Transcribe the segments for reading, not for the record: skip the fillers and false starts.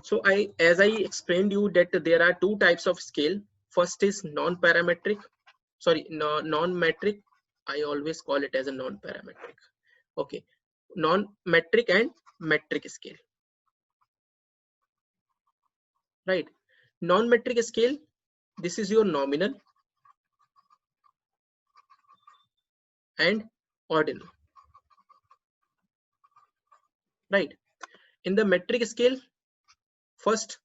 So as I explained you that there are two types of scale. First is non-metric. I always call it as a non-parametric. Okay, non-metric and metric scale. Right, non-metric scale, this is your nominal and ordinal. Right, in the metric scale, first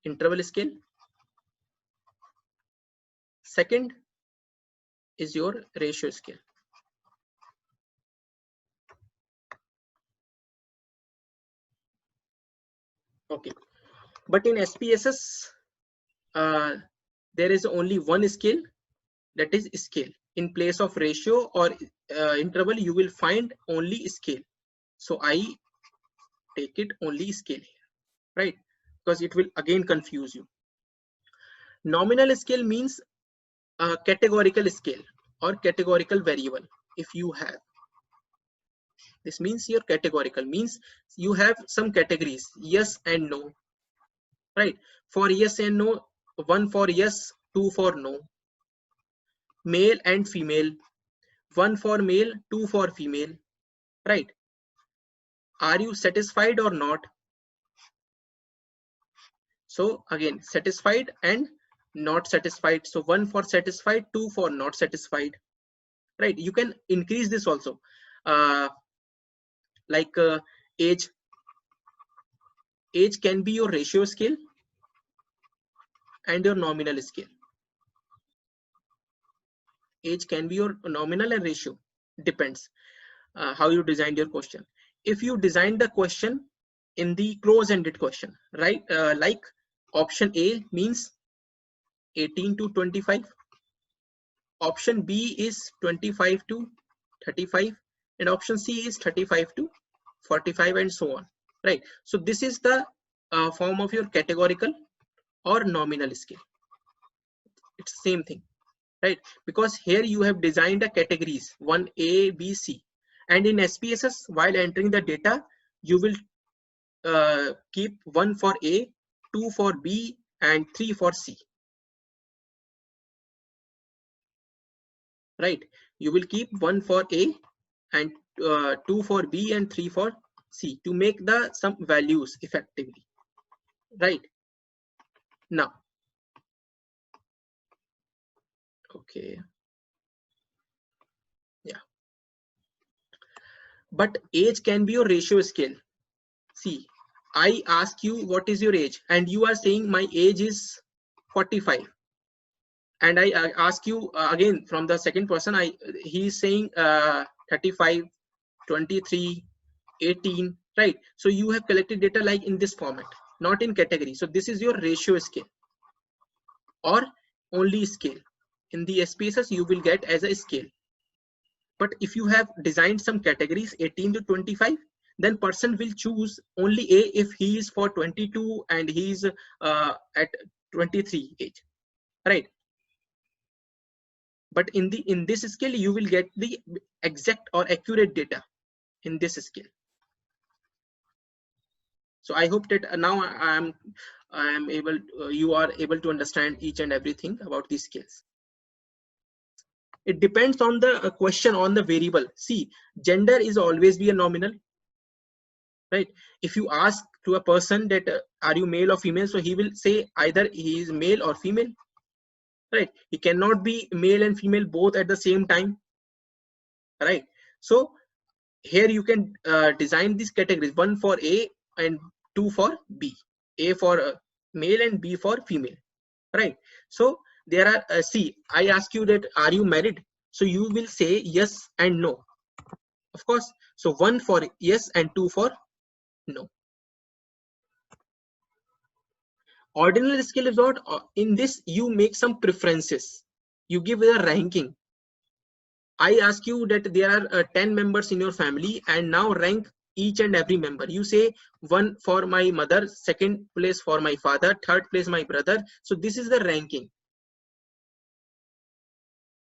interval scale, second is your ratio scale. Okay, but in SPSS there is only one scale, that is scale. In place of ratio or interval, you will find only scale. So I take it only scale here, right? Because it will again confuse you. Nominal scale means a categorical scale or categorical variable. If you have, this means your categorical means you have some categories, yes and no, right? For yes and no, one for yes, two for no. Male and female, one for male, two for female, right? Are you satisfied or not? So again, satisfied and not satisfied. So one for satisfied, two for not satisfied, right? You can increase this also, like age. Age can be your ratio scale and your nominal scale. Age can be your nominal and ratio, depends how you designed your question. If you design the question in the close-ended question, right, like option A means 18 to 25, option B is 25 to 35, and option C is 35 to 45, and so on, right? So this is the form of your categorical or nominal scale. It's same thing, right? Because here you have designed the categories 1, A, B, C, and in SPSS, while entering the data, you will keep 1 for A, 2 for B, and 3 for C, right? You will keep 1 for A and 2 for B and 3 for C to make the some values effectively, right? Now, okay, yeah, but age can be your ratio scale. See, I ask you what is your age, and you are saying my age is 45, and I ask you again from the second person, he is saying 35, 23, 18, right? So you have collected data like in this format, not in category. So this is your ratio scale or only scale. In the SPSS you will get as a scale. But if you have designed some categories 18 to 25, then person will choose only A if he is for 22 and he is at 23 age, right? But in this scale you will get the exact or accurate data in this scale. So I hope that now I am able you are able to understand each and everything about these scales. It depends on the question, on the variable. See, gender is always be a nominal, right? If you ask to a person that are you male or female, so he will say either he is male or female, right? He cannot be male and female both at the same time, right? So here you can design these categories, one for A and two for B, A for male and B for female, right? So there are see, I ask you that are you married, so you will say yes and no, of course. So one for yes and two for no. Ordinal scale is what in this you make some preferences, you give a ranking. I ask you that there are 10 members in your family, and now rank each and every member. You say one for my mother, second place for my father, third place my brother. So this is the ranking,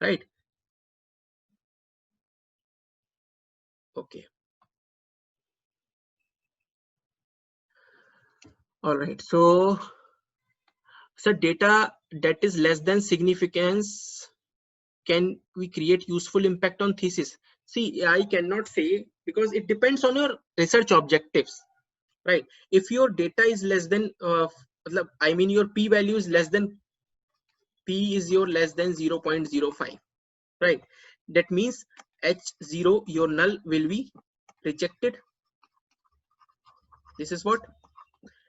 right? Okay. All right, so data that is less than significance, can we create useful impact on thesis? See, I cannot say, because it depends on your research objectives, right? If your data is less than I mean your p value is less than, p is your less than 0.05, right? That means h0, your null, will be rejected. This is what.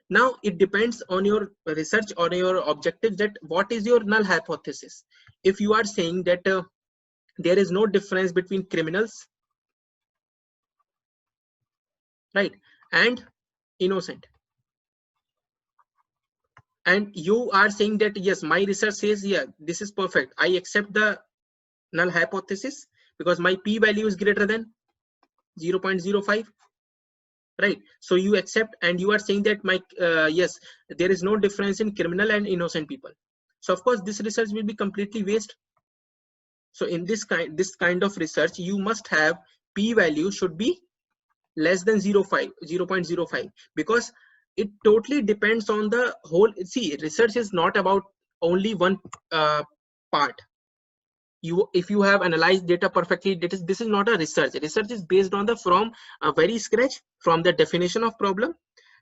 Now it depends on your research or your objective, that what is your null hypothesis. If you are saying that there is no difference between criminals, right, and innocent, and you are saying that yes, my research says, yeah, this is perfect, I accept the null hypothesis because my p value is greater than 0.05, right? So you accept, and you are saying that my yes, there is no difference in criminal and innocent people. So of course this research will be completely waste. So in this kind of research, you must have p value should be less than 0.05, because it totally depends on the whole. See, research is not about only one part. If you have analyzed data perfectly, this is not a research. Research is based on the from a very scratch, from the definition of problem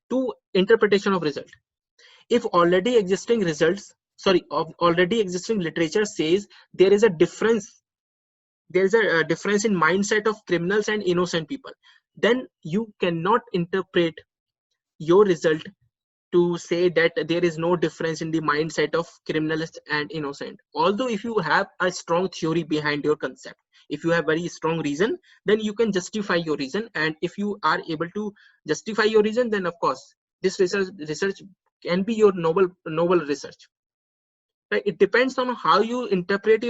to interpretation of result. If already existing results, sorry, of already existing literature says there is a difference, there's a difference in mindset of criminals and innocent people, then you cannot interpret your result to say that there is no difference in the mindset of criminals and innocent. Although if you have a strong theory behind your concept, if you have very strong reason, then you can justify your reason. And if you are able to justify your reason, then of course this research can be your noble research, right? It depends on how you interpret your